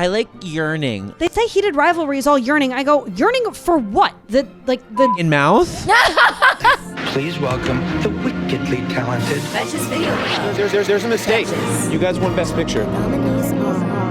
I like yearning. They say heated rivalry is all yearning. I go, yearning for what? The In mouth? Please welcome the wickedly talented Betches Video Club. There's a mistake. Betches. You guys won Best Picture. Nominees are...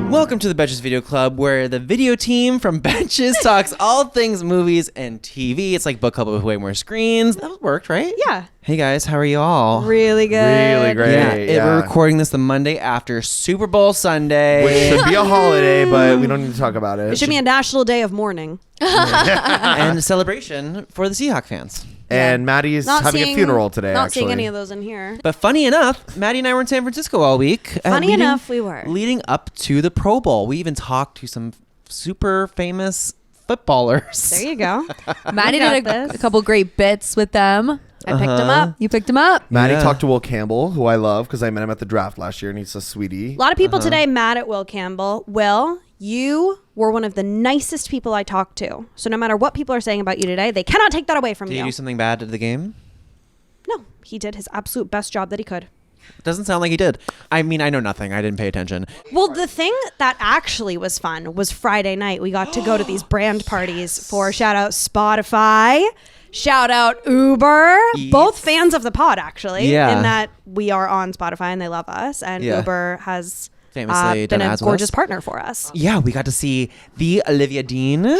Welcome to the Betches Video Club, where the video team from Betches talks all things movies and TV. It's like book club with way more screens. That worked, right? Yeah. Hey guys, how are you all? Really good. Really great. We're recording this the Monday after Super Bowl Sunday. Which should be a holiday, but we don't need to talk about it. It should be a national day of mourning. And a celebration for the Seahawks fans. And Maddie's having a funeral today, Not actually. seeing any of those in here. But funny enough, Maddie and I were in San Francisco all week. Funny enough, we were. Leading up to the Pro Bowl. We even talked to some super famous footballers. There you go. Maddie did a couple great bits with them. I picked him up. You picked him up. Maddie Yeah. talked to Will Campbell, who I love because I met him at the draft last year, and he's a sweetie. A lot of people today mad at Will Campbell. Will, you were one of the nicest people I talked to. So no matter what people are saying about you today, they cannot take that away from Did you. you do something bad at the game? No, he did his absolute best job that he could. Doesn't sound like he did. I mean, I know nothing. I didn't pay attention. Well, the thing that actually was fun was Friday night. We got to go to these brand parties for shout out Spotify, shout out Uber. Yes. Both fans of the pod, actually. Yeah. In that we are on Spotify and they love us. And Yeah. Uber has Famously been done a ads with gorgeous us. partner for us. Yeah, we got to see the Olivia Dean.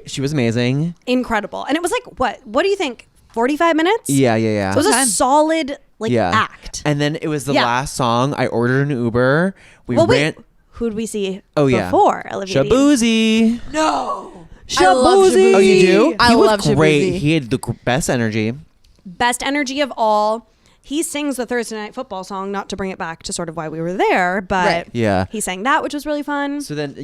She was amazing. Incredible. And it was like, what do you think? 45 minutes? Yeah. So it was a solid act. And then it was the Yeah. last song. I ordered an Uber. We ran. Wait, who'd we see Yeah. before Olivia Dean? Shabuzi. No. Oh, you do? I He was love great. Shabuzi. He had the best energy. Best energy of all. He sings the Thursday Night Football song, not to bring it back to sort of why we were there, but Right. Yeah. he sang that, which was really fun. So then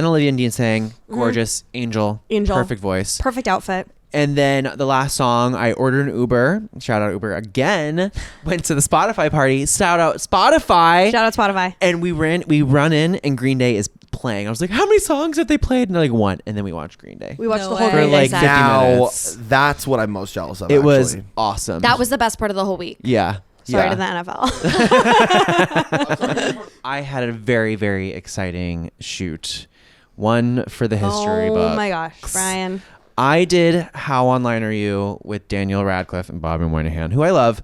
Olivia Dean sang gorgeous angel, perfect voice. Perfect outfit. And then the last song, I ordered an Uber. Shout out Uber again. Went to the Spotify party. Shout out Spotify. Shout out Spotify. And we run in and Green Day is playing. I was like, how many songs have they played? And they're like, one. And then we watched Green Day. We watched No the whole way. For Green Day like set. 50 Now, minutes. that's what I'm most jealous of, It was actually. awesome. That was the best part of the whole week. Yeah. Sorry yeah. to the NFL. I had a very, very exciting shoot. One for the history book. Oh my gosh, Brian. I did How Online Are You with Daniel Radcliffe and Bobby Moynihan, who I love,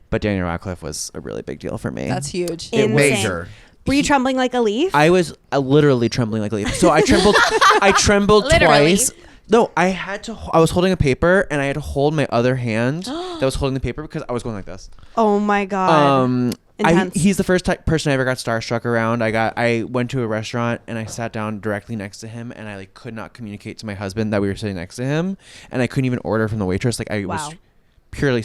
but Daniel Radcliffe was a really big deal for me. That's huge. Insane. Major. Were you trembling like a leaf? I was literally trembling like a leaf. So I trembled. I trembled Literally. twice. No, I was holding a paper and I had to hold my other hand that was holding the paper because I was going like this. Oh my God. Intense. He's the first person I ever got starstruck around. I went to a restaurant and I sat down directly next to him and I could not communicate to my husband that we were sitting next to him, and I couldn't even order from the waitress. I was purely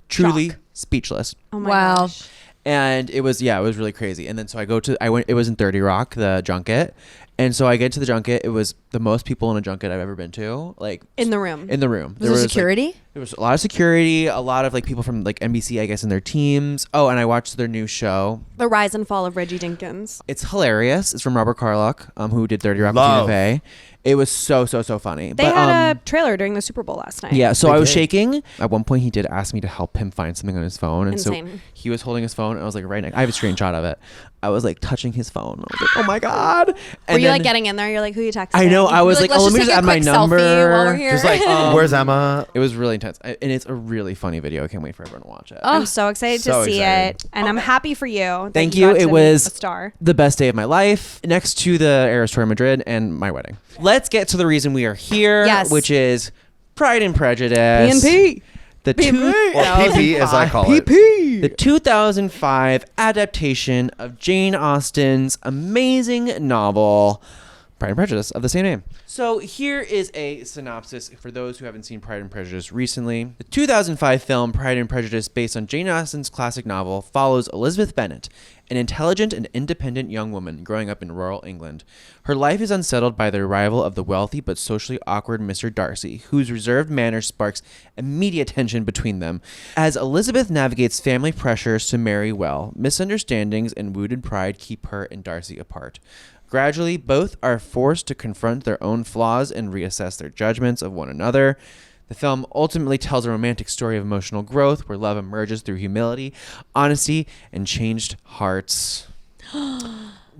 truly speechless. Oh my Wow. gosh. And it was really crazy. And then so it was in 30 Rock, the junket. And so I get to the junket. It was the most people in a junket I've ever been to. In the room. In the room. Was there security? There was a lot of security, a lot of people from NBC, I guess, in their teams. Oh, and I watched their new show. The Rise and Fall of Reggie Jenkins. It's hilarious. It's from Robert Carlock, who did 30 Rock with Love. Tina Fey. It was so funny. They had a trailer during the Super Bowl last night. Yeah, so They I was did. shaking. At one point, he did ask me to help him find something on his phone. And so Insane. he was holding his phone, and I was right next. I have a screenshot of it. I was touching his phone. I was like, oh my God. And Were you then- getting in there? You're like, who you texting? I know. I was Like, like, oh, let's let me just just take add a my quick number. selfie while we're here. Just like, where's Emma? It was really intense. And it's a really funny video. I can't wait for everyone to watch it. I'm so excited So to see excited. it. And I'm happy for you. that Thank you. got It to meet was a star. the best day of my life, next to the Eras Tour in Madrid and my wedding. Let's get to the reason we are here, Yes. which is Pride and Prejudice. PNP. The Or PP, as I call it. The 2005 adaptation of Jane Austen's amazing novel, Pride and Prejudice, of the same name. So here is a synopsis for those who haven't seen Pride and Prejudice recently. The 2005 film Pride and Prejudice, based on Jane Austen's classic novel, follows Elizabeth Bennet, an intelligent and independent young woman growing up in rural England. Her life is unsettled by the arrival of the wealthy but socially awkward Mr. Darcy, whose reserved manner sparks immediate tension between them. As Elizabeth navigates family pressures to marry well, misunderstandings and wounded pride keep her and Darcy apart. Gradually, both are forced to confront their own flaws and reassess their judgments of one another. The film ultimately tells a romantic story of emotional growth where love emerges through humility, honesty, and changed hearts.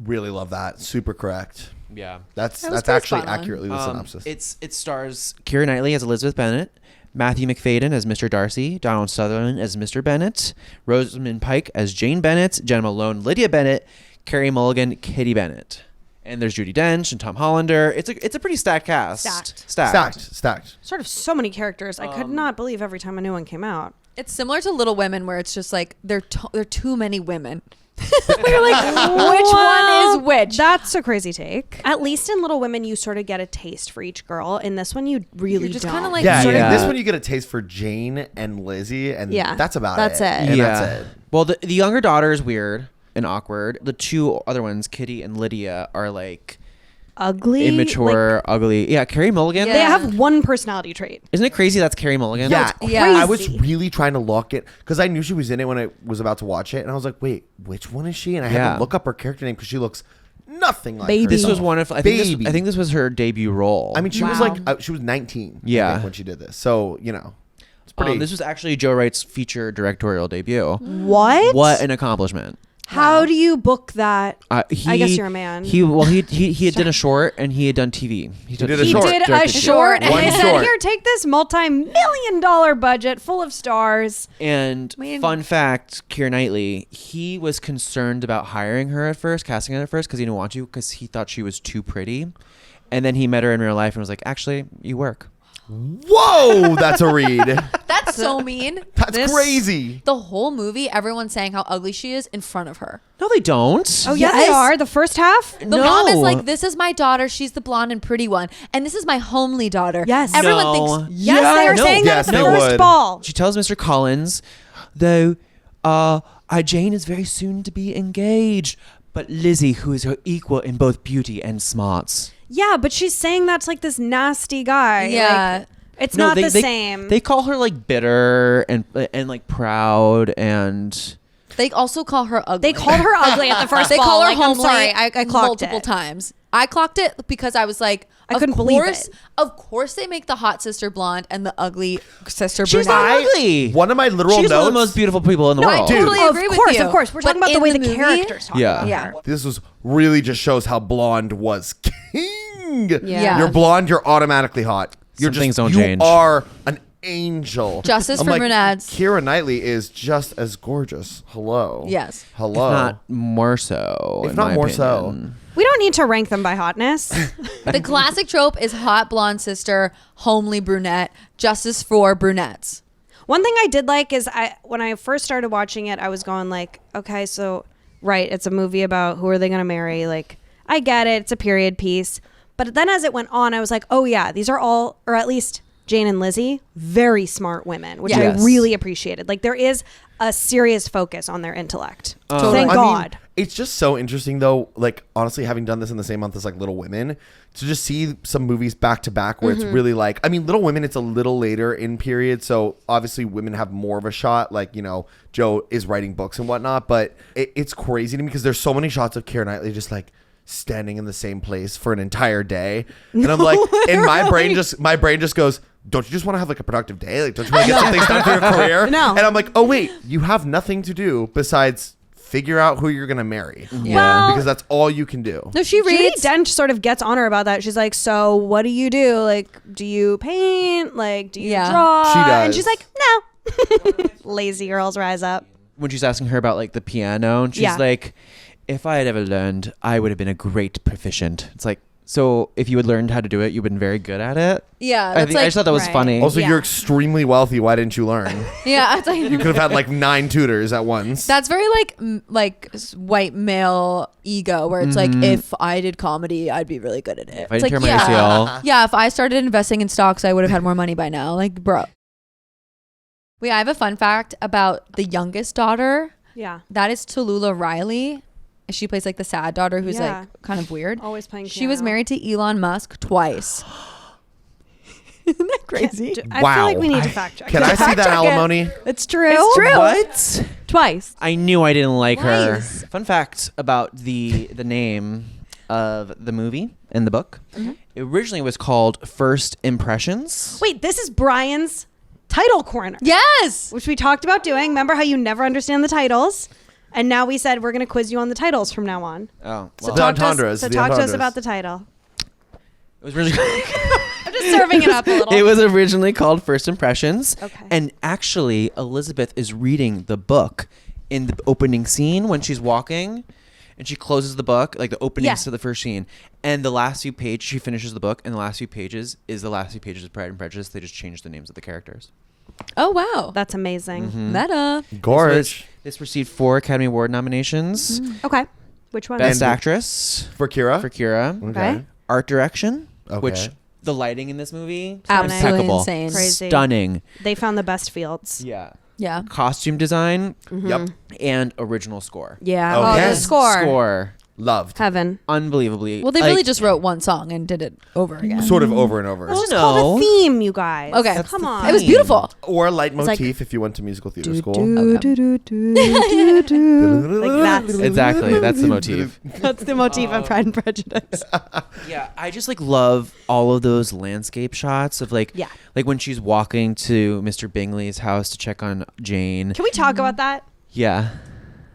Really love that. Super correct. Yeah. That's That was actually pretty spot on. accurately the synopsis. It stars Keira Knightley as Elizabeth Bennet, Matthew McFadden as Mr. Darcy, Donald Sutherland as Mr. Bennett, Rosamund Pike as Jane Bennett, Jenna Malone, Lydia Bennett, Carey Mulligan, Kitty Bennett. And there's Judi Dench and Tom Hollander. It's a pretty stacked cast. Stacked. Sort of so many characters. I could not believe every time a new one came out. It's similar to Little Women, where it's just like there are too many women. You're like, which one is which? That's a crazy take. At least in Little Women, you sort of get a taste for each girl. In this one, you really You're just don't. kinda like- Yeah, Yeah. in this one you get a taste for Jane and Lizzie, and Yeah, that's about that's it. it. And that's it. Well, the younger daughter is weird and awkward. The two other ones, Kitty and Lydia, are like ugly, immature, ugly. Yeah, Carey Mulligan. Yeah. They have one personality trait. Isn't it crazy that's Carey Mulligan? Yeah, Yeah. I was crazy. really trying to look it because I knew she was in it when I was about to watch it, and I was like, "Wait, which one is she?" And I had Yeah. to look up her character name because she looks nothing like Baby. her. This was one of I think Baby. this was her debut role. I mean, she was Wow. like she was 19. Yeah. I think, when she did this, so it's pretty. this was actually Joe Wright's feature directorial debut. What? What an accomplishment! How do you book that? I guess you're a man. He had done a short and he had done TV. He did a He short. did a directed short, and One they said, short. "Here, take this multi-million-dollar budget full of stars." And Man. fun fact, Keira Knightley, he was concerned about hiring her at first, casting her at first, because he didn't want to, because he thought she was too pretty. And then he met her in real life and was like, actually, you work. Whoa, that's a read. That's so mean. That's crazy. The whole movie, everyone's saying how ugly she is in front of her. No, they don't. Oh yeah, they Yes. are. The first half. The No. mom is like, this is my daughter. She's the blonde and pretty one. And this is my homely daughter. Yes. Everyone No. thinks, Yes, Yeah, they were no. saying that Yes, at the they first would. ball. She tells Mr. Collins, though, Jane is very soon to be engaged, but Lizzie, who is her equal in both beauty and smarts. Yeah, but she's saying that's like this nasty guy. yeah. Like, it's No, not they- the they- same. They call her like bitter and like proud and They also call her ugly. They called her ugly at the first They ball. call her Like, I'm homely. sorry, I clocked multiple it. times. I clocked it because I was like, I of couldn't believe course- it. Of course, they make the hot sister blonde and the ugly sister she's brunette. not ugly. One of my literal She's notes. one of the most beautiful people in the No, I world. totally Of agree with course, you. of course. We're But talking about the in way the movie- characters talk Yeah. about Yeah. her. This was really just shows how blonde was king. Yeah. You're blonde, you're automatically hot. You're Some things just don't you change. are an angel. Justice I'm for like, brunettes. Keira Knightley is just as gorgeous. Hello. Yes. Hello. If not more so. If in not my more so. opinion. We don't need to rank them by hotness. The classic trope is hot blonde sister, homely brunette, justice for brunettes. One thing I did like is when I first started watching it, I was going like, okay, so right, it's a movie about who are they going to marry? Like, I get it, it's a period piece. But then as it went on, I was like, oh yeah, these are all, or at least Jane and Lizzie, very smart women, which Yes. I really appreciated. Like there is a serious focus on their intellect. So, Thank I mean, God. it's just so interesting though, like honestly having done this in the same month as like Little Women, to just see some movies back to back where it's really like, I mean, Little Women, it's a little later in period, so obviously women have more of a shot, like, you know, Joe is writing books and whatnot, but it's crazy to me because there's so many shots of Keira Knightley just like standing in the same place for an entire day, and I'm like, and my brain just goes, don't you just want to have like a productive day? Like, don't you want to get some things done for your career? No. And I'm like, oh wait, you have nothing to do besides figure out who you're gonna marry. Yeah. Well- Because that's all you can do. No, she Judi reads. Dench sort of gets on her about that. She's like, so what do you do? Like, do you paint? Like, do you Yeah. draw? She And does. she's like, no. Lazy girls rise up. When she's asking her about like the piano, and she's Yeah. like, if I had ever learned, I would have been a great proficient. It's like, so if you had learned how to do it, you've been very good at it. Yeah, I that's think I like, just thought that was right. funny. Also, Yeah. you're extremely wealthy. Why didn't you learn? yeah, it's like, You could have had like 9 tutors at once. that's very like white male ego, where it's like, if I did comedy, I'd be really good at it. If I It's didn't like, tear my yeah, ACL. yeah. If I started investing in stocks, I would have had more money by now. Like, bro. Wait, I have a fun fact about the youngest daughter. Yeah. That is Tallulah Riley. She plays like the sad daughter who's Yeah. like kind of weird. Always playing She was piano. married to Elon Musk twice. Isn't that crazy? I Wow. feel like we need to fact check. Can I see that alimony? It's true. It's true. What? Twice. I knew I didn't like her. Twice. Fun fact about the name of the movie and the book. It originally was called First Impressions. Wait, this is Brian's title corner, Yes. which we talked about doing. Remember how you never understand the titles? And now we said we're going to quiz you on the titles from now on. Oh, So well, The talk to entendres, us, the talk to us entendres. about the title. it was originally I'm just serving it up a little. it was originally called First Impressions. Okay. And actually, Elizabeth is reading the book in the opening scene when she's walking, and she closes the book, like the opening Yeah. to the first scene. And the last few pages, she finishes the book, and the last few pages is the last few pages of Pride and Prejudice. They just changed the names of the characters. Oh wow. That's amazing. Mm-hmm. Meta. Gorge This received 4 Academy Award nominations. Okay. Which one? Best And- Actress for Kira. for Kira. Okay. Art Direction, Okay. which the lighting in this movie, Absolutely impeccable. insane. Crazy. Stunning. They found the best fields. Yeah. Yeah. Costume design Yep. and original score. Yeah. Okay. Oh, the score. Score. Loved. Heaven. Unbelievably. Well, they really just wrote one song and did it over again. Sort of over and over. It's just no. called a theme, you guys. Okay. That's Come the on. It was theme. beautiful. Or a leitmotif like- if you went to musical theater school. Like that's Exactly. That's the motif. that's the motif of Pride and Prejudice. Yeah, I just like love all of those landscape shots of like Yeah. like when she's walking to Mr. Bingley's house to check on Jane. Can we talk about that? Yeah.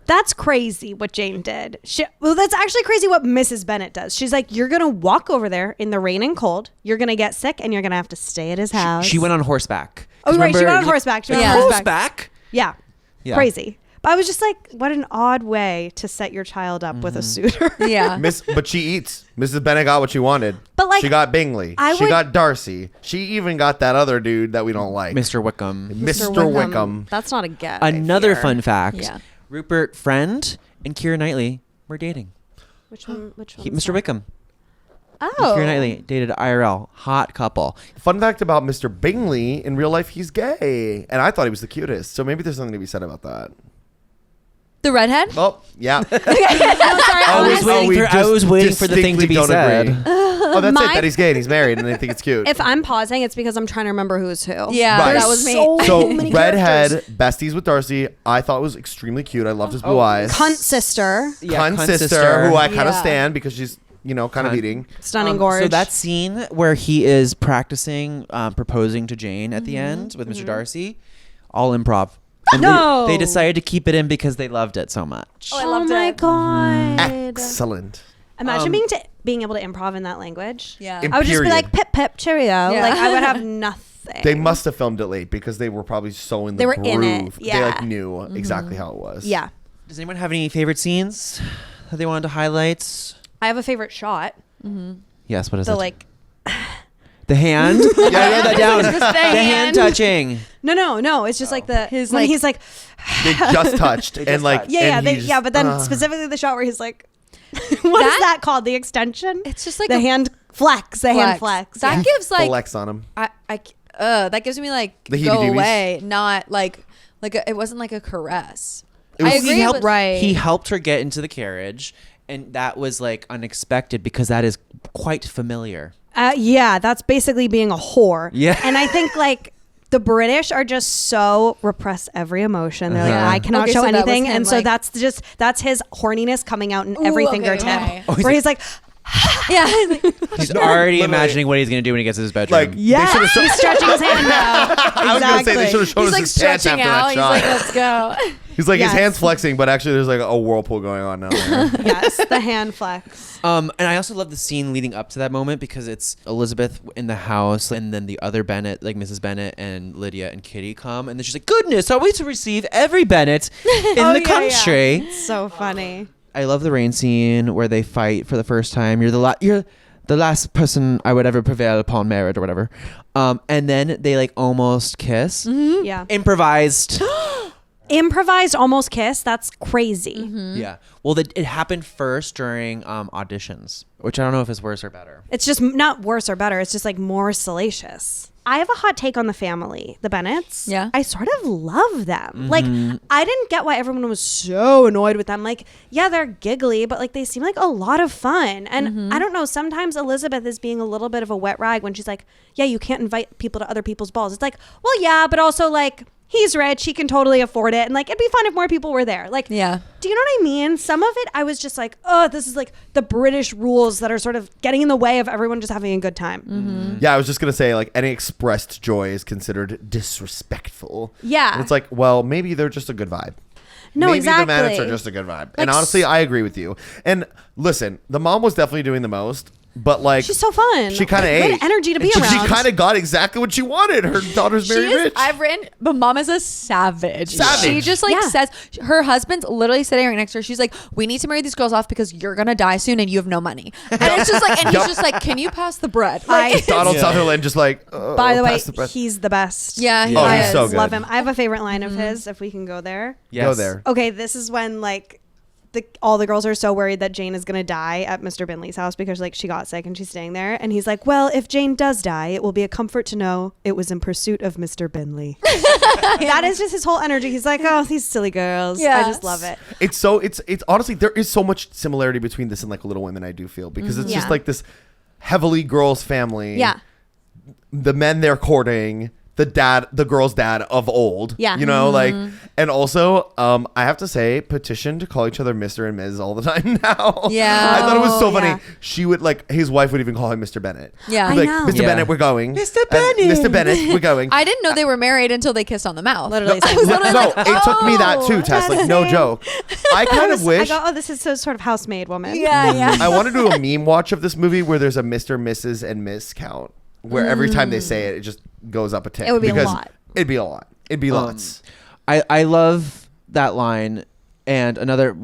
That's crazy what Jane did. Well, that's actually crazy what Mrs. Bennet does. She's like, you're going to walk over there in the rain and cold. You're going to get sick and you're going to have to stay at his house. She went on horseback. Oh, 'Cause right. She remember- went on horseback. She went Yeah. on horseback. Horseback? Yeah. Yeah. Crazy. But I was just like, what an odd way to set your child up with a suitor. Yeah. But she eats. Mrs. Bennet got what she wanted. But, like, she got Bingley. I She would- got Darcy. She even got that other dude that we don't like. Mr. Wickham. Mr. Wickham. That's not a get. I Another fear. fun fact. Yeah. Rupert Friend and Keira Knightley were dating. Which one? Which one? Mr. Wickham. Oh. Keira Knightley dated IRL. Hot couple. Fun fact about Mr. Bingley, in real life, he's gay. And I thought he was the cutest. So maybe there's something to be said about that. The redhead? Oh, yeah. No, sorry. I was waiting for the thing to distinctly be don't said. agree. Oh, that's My- it. That he's gay and he's married and I think it's cute. If I'm pausing, it's because I'm trying to remember who's who. Yeah, Right. that was me. So many redhead, characters. besties with Darcy. I thought was extremely cute. I loved his blue eyes. Cunt sister. Cunt sister, who I kind of Yeah. stand because she's, kind of Cunt. eating. Stunning gorge. So that scene where he is practicing proposing to Jane at the end with Mr. Darcy, all improv. And No. they decided to keep it in because they loved it so much. Oh, my god. Excellent. Imagine being able to improv in that language. Yeah. In I would just be period. like pip pip cheerio. Yeah. Like I would have nothing. They must have filmed it late because they were probably so in the They were groove. in it, They yeah. knew exactly how it was. Yeah. Does anyone have any favorite scenes that they wanted to highlight? I have a favorite shot. Yes, what is The it? like the hand? Yeah, I wrote that down. Just the The hand touching. no. It's just like the His, when like- he's like They just touched They and just like touched. yeah and they, he just- yeah. But then specifically the shot where he's like, what is that called? The extension? It's just like the a hand flex. The hand flex. That Yeah. gives like flex on him. that gives me like The go heebie-jeebies. away, not like it wasn't like a caress. It was- I agree. He helped, with- Right. he helped her get into the carriage, and that was like unexpected because that is quite familiar. Yeah, that's basically being a whore. Yeah. And I think like the British are just so repress every emotion. They're like, Uh-huh. I cannot Okay, show so that was anything. him, And so like- that's his horniness coming out in every Ooh, okay, fingertip. okay. Oh, he's where like- he's like, Yeah. He's already literally. imagining what he's going to do when he gets to his bedroom. Like, yeah, they should have shown. he's stretching his hand out. I was gonna say they should have shown He's us like his pants stretching after out. that He's shot. like, let's go. He's like Yes. his hands flexing, but actually there's like a whirlpool going on now. Yes, the hand flex. And I also love the scene leading up to that moment because it's Elizabeth in the house, and then the other Bennet, like Mrs. Bennet and Lydia and Kitty, come, and then she's like, "Goodness, are we to receive every Bennet in Oh, the yeah, country?" yeah. So funny. I love the rain scene where they fight for the first time. You're the last person I would ever prevail upon marriage or whatever. And then they like almost kiss. Yeah. Improvised. Improvised almost kiss. That's crazy. Yeah. Well, it happened first during auditions, which I don't know if is worse or better. It's just not worse or better. It's just like more salacious. I have a hot take on the family, the Bennets. Yeah. I sort of love them. Like, I didn't get why everyone was so annoyed with them. Like, yeah, they're giggly, but like they seem like a lot of fun. And I don't know, sometimes Elizabeth is being a little bit of a wet rag when she's like, yeah, you can't invite people to other people's balls. It's like, well, yeah, but also like, he's rich, he can totally afford it. And like, it'd be fun if more people were there. Like, Yeah. do you know what I mean? Some of it, I was just like, oh, this is like the British rules that are sort of getting in the way of everyone just having a good time. Yeah, I was just gonna say like any expressed joy is considered disrespectful. Yeah. And it's like, well, maybe they're just a good vibe. No, maybe exactly. the Mannets are just a good vibe. And honestly, I agree with you. And listen, the mom was definitely doing the most. But like, she's so fun. She kind of Good ate. energy to be And around. She kind of got exactly what she wanted. Her daughter's very rich. I've written, but mom is a savage. Savage. She just like says, her husband's literally sitting right next to her. She's like, we need to marry these girls off because you're gonna die soon and you have no money. And it's just like, and he's just like, can you pass the bread? Like, Donald Sutherland just like. By the way, pass bread. he's the best. yeah, Oh, I he's so good. love him. I have a favorite line of his. If we can go there. Yes. Go there. Okay, this is when like all the girls are so worried that Jane is gonna die at Mr. Binley's house because like she got sick and she's staying there, and he's like, well, if Jane does die, it will be a comfort to know it was in pursuit of Mr. Binley. That is just his whole energy. He's like, oh, these silly girls. I just love it. It's honestly, there is so much similarity between this and like Little Women, I do feel, because it's just Yeah. like this heavily girls family. Yeah. The men they're courting, the girl's dad of old. Yeah. You know, like, and also, I have to say, petition to call each other Mr. and Ms. all the time now. Yeah. I thought it was so Oh, funny. yeah. She would like, his wife would even call him Mr. Bennett. Yeah. He'd be I like, know. Mr. Yeah. Bennett, we're going. Mr. Bennett. Mr. Bennett, we're going. I didn't know they were married until they kissed on the mouth. Literally. I was literally No, like, it took me that too, Tess. Like, no joke. I kind of wish. I go, oh, this is so sort of housemaid woman. yeah. I want to do a meme watch of this movie where there's a Mr., Mrs., and Miss count, where every time they say it, it just goes up a tick. It would be a because lot. It'd be a lot. It'd be lots. I love that line, and another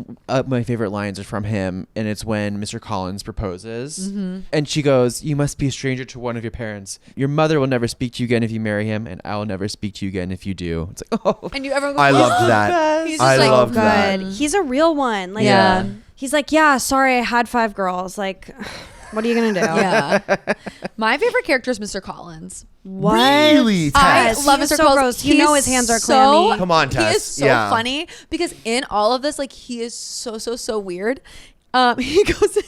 my favorite lines are from him, and it's when Mr. Collins proposes, and she goes, "You must be a stranger to one of your parents. Your mother will never speak to you again if you marry him, and I will never speak to you again if you do." It's like, oh, And you everyone goes, I "Oh." loved that. He's just I like, loved Good. that. He's a real one. Like, Yeah. He's like, yeah, sorry, I had 5 girls. Like, what are you gonna do? Yeah. My favorite character is Mr. Collins. What? Really, I Tess? love He is Mr. so Collins. gross. You know his hands are so, clammy. Come on, He Tess. is so Yeah. funny because in all of this, like, he is so weird. He goes,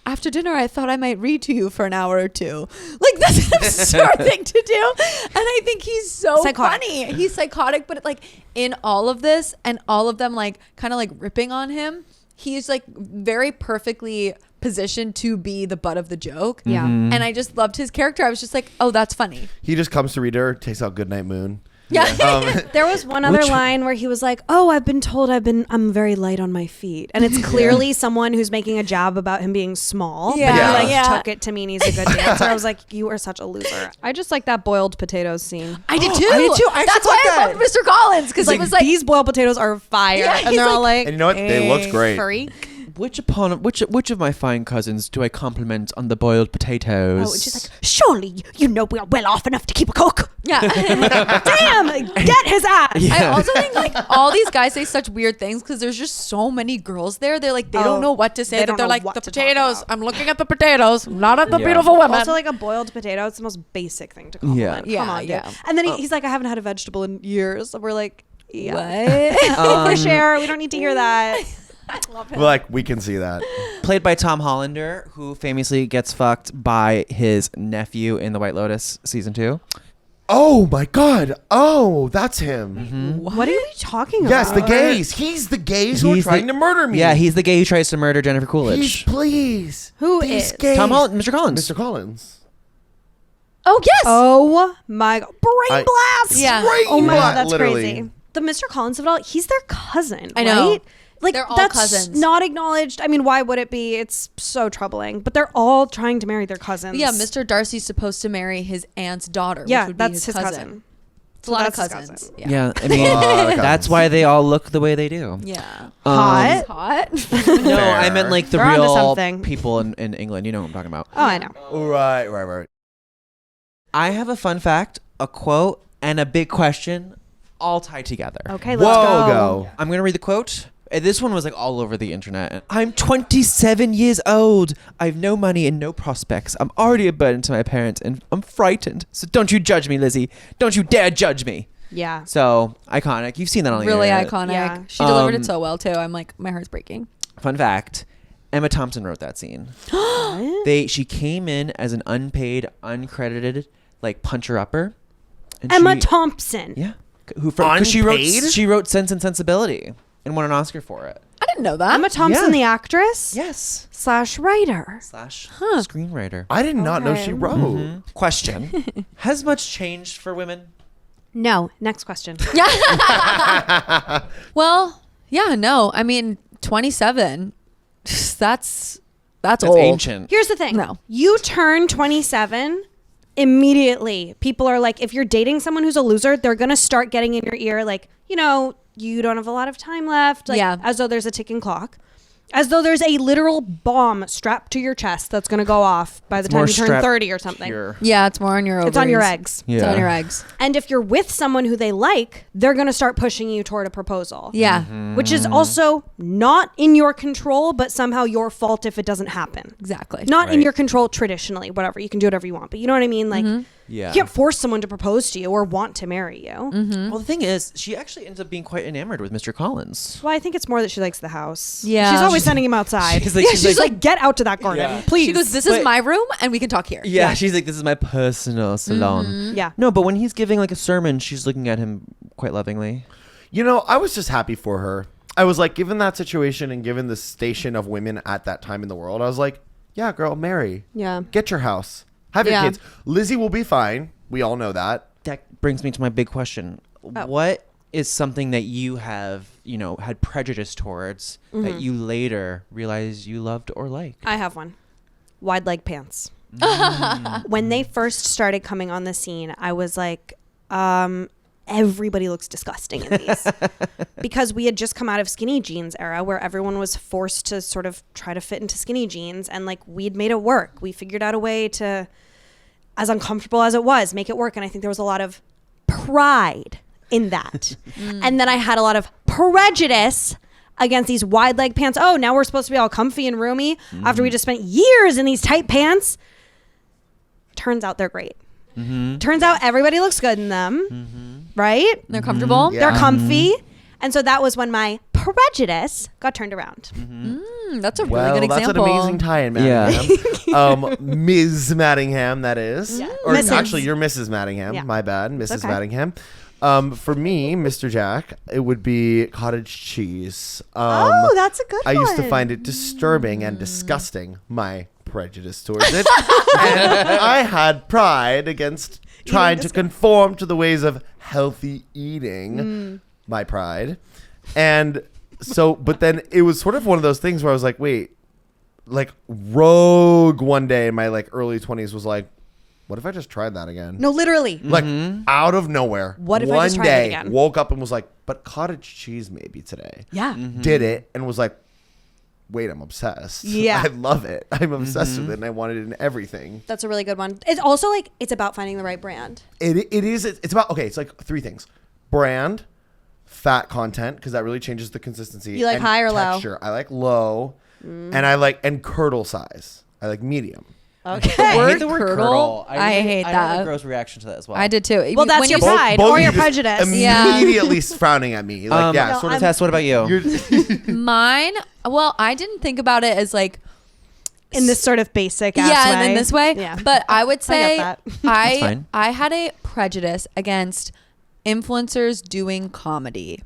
after dinner, I thought I might read to you for an hour or two. Like, that's an absurd thing to do. And I think he's so Psychotic. funny. He's psychotic, but like in all of this and all of them like kind of like ripping on him, he's like very perfectly positioned to be the butt of the joke. Yeah. And I just loved his character. I was just like, oh, that's funny. He just comes to read her, takes out Goodnight Moon. Yeah. There was one other line where he was like, "Oh, I've been told I'm very light on my feet," and it's clearly someone who's making a jab about him being small. Yeah. But he like Yeah. took it to mean he's a good dancer. I was like, "You are such a loser." I just like that boiled potatoes scene. I did too. I did too. I That's actually why I thought loved Mr. Collins because he was like, these boiled potatoes are fire, Yeah, and he's they're all like, And you know what? They looked great. Freak. which of my fine cousins do I compliment on the boiled potatoes? Oh, and she's like, "Surely you know we are well off enough to keep a cook." yeah. Damn, get his ass. I also think like all these guys say such weird things because there's just so many girls there. They're like they don't know what to say. they That don't they're know like what the to talk potatoes. about. I'm looking at the potatoes, not at the Yeah. beautiful women. Also, like a boiled potato, it's the most basic thing to compliment. Yeah. Come on, dude. Yeah. And then he's like, "I haven't had a vegetable in years." And we're like, "Yeah, what? for sure. We don't need to hear that." We're like, we can see that. Played by Tom Hollander, who famously gets fucked by his nephew in The White Lotus season 2. Oh my God. Oh, that's him. What are you talking about? Yes, the gays. He's the gays who are He's trying to murder me. Yeah, he's the gay who tries to murder Jennifer He's Coolidge. please. Who These is? gays. Tom Holland, Mr. Collins. Mr. Collins. Oh yes. Oh my God. Brain blast. Yeah. Oh my God, Brain that's literally. crazy. The Mr. Collins of it all, he's their cousin. I know. Right? Like, They're all that's cousins. not acknowledged. I mean, why would it be? It's so troubling. But they're all trying to marry their cousins. Yeah, Mr. Darcy's supposed to marry his aunt's daughter. Yeah, which would be that's his cousin. It's a lot of So that's his cousins. cousin. Yeah, I mean, Lot of cousins. that's why they all look the way they do. Yeah. Hot. Hot. No, I meant like the They're onto real something. people in England. You know what I'm talking about. Oh, I know. Right. I have a fun fact, a quote, and a big question all tied together. Okay, let's go. I'm going to read the quote. This one was like all over the internet. I'm 27 years old. I have no money and no prospects. I'm already a burden to my parents and I'm frightened. So don't you judge me, Lizzie. Don't you dare judge me. Yeah. So iconic. You've seen that on the Really internet. iconic. Yeah. She delivered it so well too. I'm like, my heart's breaking. Fun fact. Emma Thompson wrote that scene. She came in as an unpaid, uncredited, like puncher-upper. And Emma she- Thompson. Yeah. Because she Unpaid? wrote Sense and Sensibility and won an Oscar for it. I didn't know that. Emma Thompson, Yeah. the actress? Yes. / writer. / screenwriter. I did not know she wrote. Mm-hmm. Question. Has much changed for women? No. Next question. Well, Yeah, no. I mean, 27. That's That's old. ancient. Here's the thing. No. You turn 27, immediately people are like, if you're dating someone who's a loser, they're going to start getting in your ear like, you know, you don't have a lot of time left. Like, Yeah. as though there's a ticking clock. As though there's a literal bomb strapped to your chest that's going to go off by the time More you turn strap 30 or something. here. Yeah, it's more on your ovaries. It's on your eggs. It's Yeah. on your eggs. And if you're with someone who they like, they're going to start pushing you toward a proposal. Yeah. Which is also not in your control, but somehow your fault if it doesn't happen. Exactly. Not in Right. your control traditionally, whatever. You can do whatever you want. But you know what I mean? Like, Yeah. you can't force someone to propose to you or want to marry you. Well, the thing is, she actually ends up being quite enamored with Mr. Collins. Well, I think it's more that she likes the house. Yeah. She's always sending him outside. She's like- Yeah, she's she's like- like, get out to that garden, Yeah. please. She goes, this is But- my room and we can talk here. Yeah, she's like, this is my personal salon. Yeah. No, but when he's giving like a sermon, she's looking at him quite lovingly. You know, I was just happy for her. I was like, given that situation and given the station of women at that time in the world, I was like, yeah, girl, marry. Yeah. Get your house. Have your Yeah. kids. Lizzie will be fine. We all know that. That brings me to my big question. Oh. What is something that you have, had prejudice towards that you later realize you loved or liked? I have one. Wide leg pants. When they first started coming on the scene, I was like, everybody looks disgusting in these. Because we had just come out of skinny jeans era where everyone was forced to sort of try to fit into skinny jeans, and like we'd made it work. We figured out a way to, as uncomfortable as it was, make it work. And I think there was a lot of pride in that. And then I had a lot of prejudice against these wide leg pants. Oh, now we're supposed to be all comfy and roomy after we just spent years in these tight pants. Turns out they're great. Turns out everybody looks good in them, right? They're comfortable. Yeah. They're comfy. And so that was when my prejudice got turned around. That's a really Well, good that's example. an amazing tie-in, Mattingham. Ms. Mattingham, that is. Yeah. Or Mrs. actually, you're Mrs. Mattingham. Yeah. My bad, Mrs. okay. Mattingham. For me, Mr. Jack, it would be cottage cheese. Oh, that's a good I used to one. find it disturbing and disgusting, my prejudice towards it. And I had pride against trying to conform to the ways of healthy eating, my pride. And so, but then it was sort of one of those things where I was like, wait, like Rogue one day in my like early 20s was like, what if I just tried that again? No, literally. Like out of nowhere. What if I one just tried it day again? woke up and was like, but cottage cheese maybe today. Yeah. Did it and was like, wait, I'm obsessed. Yeah. I love it. I'm obsessed with it and I want it in everything. That's a really good one. It's also like, it's about finding the right brand. It's about, okay, it's like three things. Brand, fat content, because that really changes the consistency. You like and high or low? texture. I like low. And I like, and curdle size. I like medium. Okay. I hate the word curdle. I hate I that. had a gross reaction to that as well. I did too. Well, that's When your you- pride Both or of your you just prejudice. Yeah. Immediately frowning at me. Like, yeah, No, sort of. Tess, what about you? Mine, well, I didn't think about it as like, In this sort of basic ass yeah, way. in this way. Yeah. But I would say that. That's fine. I had a prejudice against influencers doing comedy.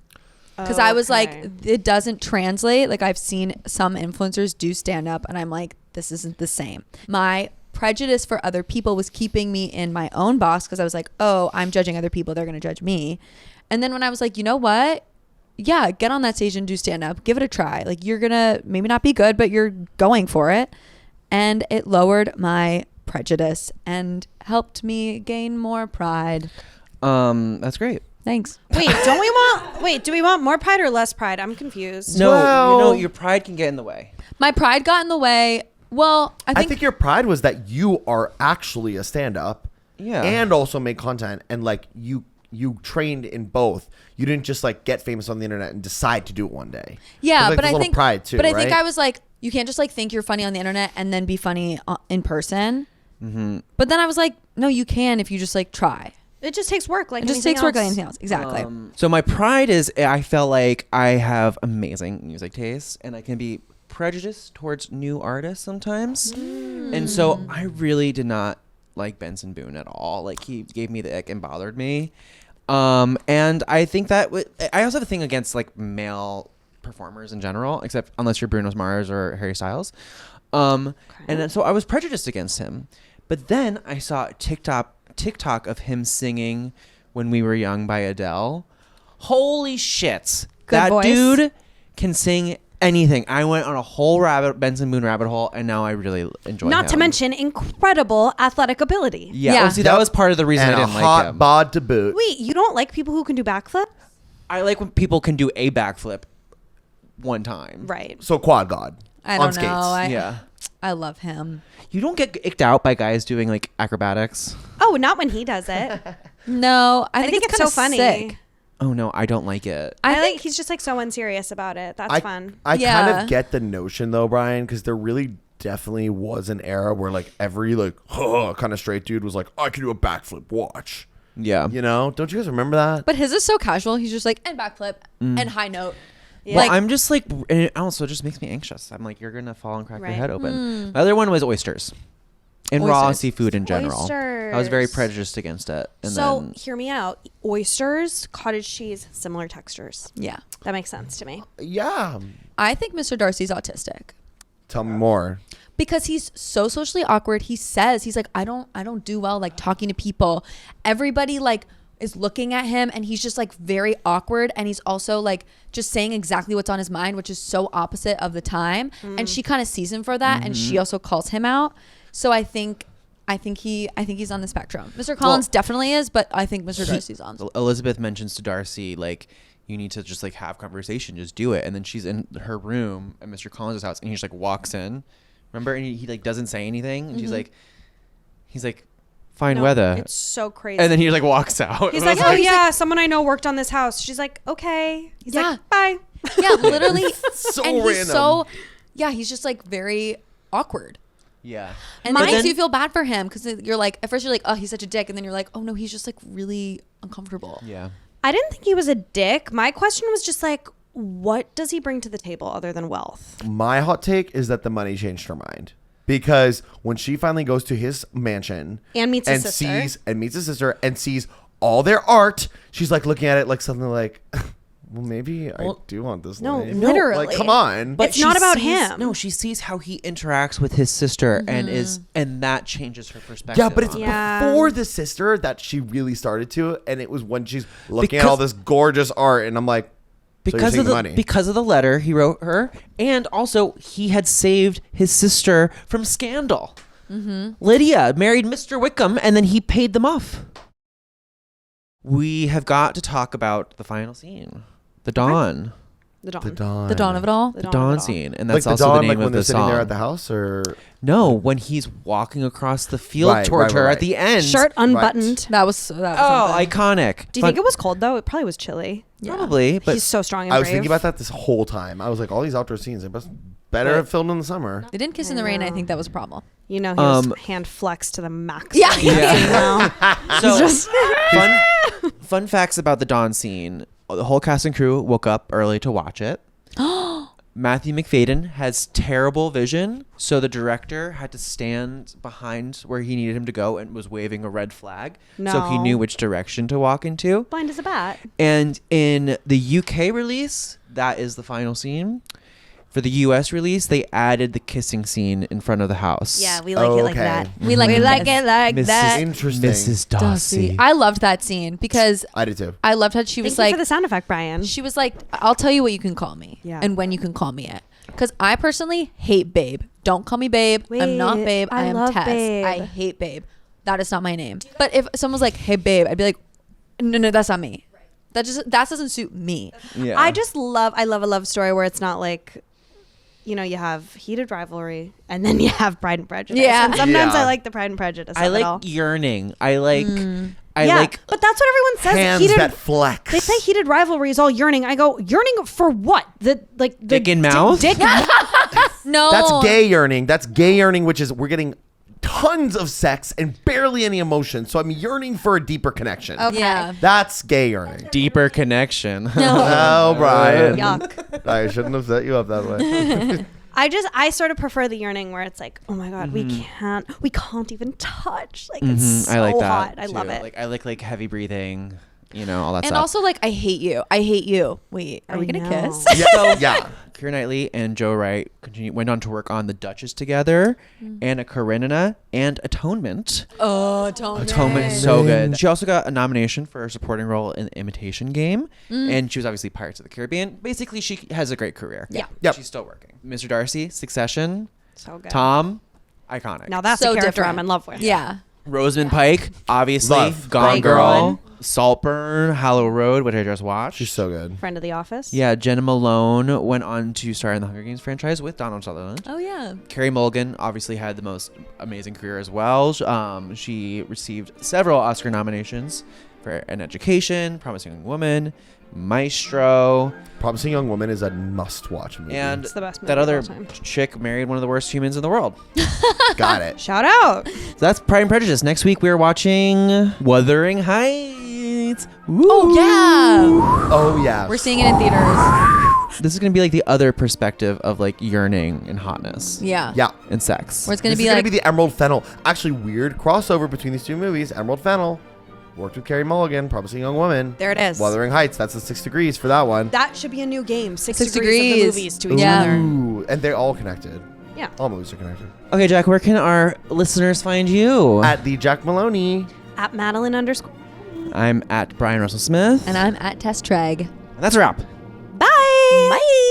Because I was like, Okay. it doesn't translate. Like I've seen some influencers do stand up and I'm like, this isn't the same. My prejudice for other people was keeping me in my own box because I was like, oh, I'm judging other people. They're going to judge me. And then when I was like, you know what? Yeah, get on that stage and do stand up. Give it a try. Like you're going to maybe not be good, but you're going for it. And it lowered my prejudice and helped me gain more pride. That's great. Thanks. Wait, do we want more pride or less pride? I'm confused. No, Well- your pride can get in the way. My pride got in the way. Well, I think your pride was that you are actually a stand-up, Yeah. and also make content, and like you trained in both. You didn't just like get famous on the internet and decide to do it one day. yeah, There's, like, but this I little think pride too. But I think right? I was like, you can't just like think you're funny on the internet and then be funny in person. But then I was like, no, you can if you just like try. It just takes work. Like It just anything takes work like else. anything else. Exactly. So my pride is I felt like I have amazing music taste and I can be prejudiced towards new artists sometimes. And so I really did not like Benson Boone at all. Like he gave me the ick and bothered me. And I think that I also have a thing against like male performers in general, except unless you're Bruno Mars or Harry Styles. And then, so I was prejudiced against him. But then I saw TikTok of him singing "When We Were Young" by Adele. Holy shit! Good That voice. dude can sing anything. I went on a whole Benson Boone rabbit hole, and now I really enjoy Not him. to mention incredible athletic ability. Yeah. Yeah. Well, see, that was part of the reason And I a didn't hot like him. bod to boot. Wait, you don't like people who can do backflip? I like when people can do a backflip one time. Right. So quad god. I on don't skates. know. Yeah. I love him. You don't get icked out by guys doing like acrobatics. Oh, not when he does it. No, I think it's kinda so funny. sick. Oh no, I don't like it. I I think think he's just like so unserious about it. That's fun. I kind Yeah. of get the notion though, Brian, because there really definitely was an era where like every like kind of straight dude was like, I can do a backflip. Watch. Yeah. You know? Don't you guys remember that? But his is so casual. He's just like, and backflip and high note. Yeah. Well, Like- I'm just like, and it also just makes me anxious. I'm like, you're gonna fall and crack your Right. head open. The other one was oysters, and raw seafood in general. I was very Oysters. prejudiced against it. And So then, hear me out. Oysters, cottage cheese, similar textures. Yeah. That makes sense to me. Yeah. I think Mr. Darcy's autistic. Tell me more. Because he's so socially awkward. He says, he's like, I don't do well like talking to people. Everybody like is looking at him and he's just like very awkward, and he's also like just saying exactly what's on his mind, which is so opposite of the time. And she kind of sees him for that, and she also calls him out. So I think he's on the spectrum. Mr. Collins definitely is, but I think Mr. Darcy's on. Elizabeth mentions to Darcy like, you need to just like have conversation, just do it. And then she's in her room at Mr. Collins' house, and he just like walks in. Remember, and he like doesn't say anything, and he's like, fine weather. It's so crazy. And then he like walks out. he's And I like, was oh yeah, someone I know worked on this house. She's like, okay. He's Yeah. like, bye. Yeah, literally. So and he's random. so, yeah, he's just like very awkward. yeah. And But it makes then- you feel bad for him because you're like, at first you're like, oh, he's such a dick. And then you're like, oh no, he's just like really uncomfortable. Yeah. I didn't think he was a dick. My question was just like, what does he bring to the table other than wealth? My hot take is that the money changed her mind. Because when she finally goes to his mansion And meets his sister. meets his sister and sees all their art, she's like looking at it like something like, well, maybe I do want this. No, life. literally. Like, come on. It's she not about sees- him. No, she sees how he interacts with his sister and that changes her perspective. Yeah, but it's on it. Yeah. before the sister that she really started to, and it was when she's looking at Because- all this gorgeous art, and I'm like, because so of you're the taking money. because of the letter he wrote her, and also he had saved his sister from scandal. Lydia married Mr. Wickham, and then he paid them off. We have got to talk about the final scene, the dawn, The dawn. the dawn, The dawn of it all. the of it dawn all. scene, and like that's the also dawn, the name like when of they're the sitting song. there at the house, or No, when he's walking across the field Right, towards right, her right. at the end. Shirt unbuttoned. That was something. iconic. Do you think it was cold though? It probably was chilly. Probably, but He's so strong and I was brave. thinking about that this whole time. I was like, all these outdoor scenes, they must better have filmed in the summer. They didn't kiss in the rain. I think that was a problem. You know, he was Um, hand flexed to the max. Yeah. right now. So, fun facts about the dawn scene. The whole cast and crew woke up early to watch it. Matthew McFadden has terrible vision, so the director had to stand behind where he needed him to go and was waving a red flag, so he No. knew which direction to walk into. Blind as a bat. And in the UK release, that is the final scene. For the US release, they added the kissing scene in front of the house. Yeah, we like it like Okay. that. We like We it like it like Mrs. that. Interesting. Mrs. Darcy. I loved that scene because I did too. I loved how she Thank was you like, for the sound effect, Brian. she was like, I'll tell you what you can call me Yeah. and when you can call me it. Because I personally hate babe. Don't call me babe. I'm not Wait, babe. I I am love Tess. babe. I hate babe. That is not my name. But if someone was like, hey babe, I'd be like, no, that's not me. That doesn't suit me. Yeah. I love a love story where it's not like, you know, you have heated rivalry and then you have Pride and Prejudice. Yeah. And sometimes Yeah. I like the Pride and Prejudice. I of it all. like yearning. I like. I yeah, like. but that's what everyone says. Hands heated, that flex. They say heated rivalry is all yearning. I go, yearning for what? The Dick in mouth? Dick. No. That's gay yearning. That's gay yearning, which is we're getting tons of sex and barely any emotion. So I'm yearning for a deeper connection. Okay. Yeah. That's gay yearning. Deeper connection. Oh, Brian. Yuck. I shouldn't have set you up that way. I sort of prefer the yearning where it's like, oh my god, we can't even touch. Like it's so I like that. hot. I too. love it. Like I like heavy breathing. you know, all that And stuff. also, like, I hate you. I hate you. Wait, are I we gonna know. kiss? Yeah. Keira Knightley and Joe Wright went on to work on The Duchess together, Anna Karenina, and Atonement. Oh, Atonement. Atonement's so good. She also got a nomination for a supporting role in The Imitation Game, and she was obviously Pirates of the Caribbean. Basically, she has a great career. Yeah. Yep. She's still working. Mr. Darcy, Succession, So good. Tom, iconic. Now that's So a character different. I'm in love with. Yeah. Rosamund Pike, obviously. Love. Gone Gone Girl. Girl. Saltburn, Hollow Road, which I just watched. She's so good. Friend of the office. Yeah, Jenna Malone went on to star in the Hunger Games franchise with Donald Sutherland. Oh yeah. Carey Mulligan obviously had the most amazing career as well. She received several Oscar nominations for An Education, Promising Young Woman, Maestro, Promising Young Woman is a must-watch movie. and It's the best movie that of other all time. chick married one of the worst humans in the world. Got it. Shout out. So that's Pride and Prejudice. Next week we're watching Wuthering Heights. Oh yeah. Oh yeah. We're seeing it in theaters. This is gonna be like the other perspective of like yearning and hotness. Yeah. Yeah. And sex. Where it's gonna This be is like gonna be the Emerald Fennell. Actually, weird crossover between these two movies. Emerald Fennel worked with Carey Mulligan, Promising Young Woman. There it is. Wuthering Heights. That's the 6 degrees for that one. That should be a new game. Six 6 degrees of the degrees. movies to each Yeah. other. Ooh, and they're all connected. Yeah. All movies are connected. Okay, Jack, where can our listeners find you? At the Jack Maloney. At Madeline _ I'm at Brian Russell Smith. and I'm at Test Treg. And that's a wrap. Bye. Bye.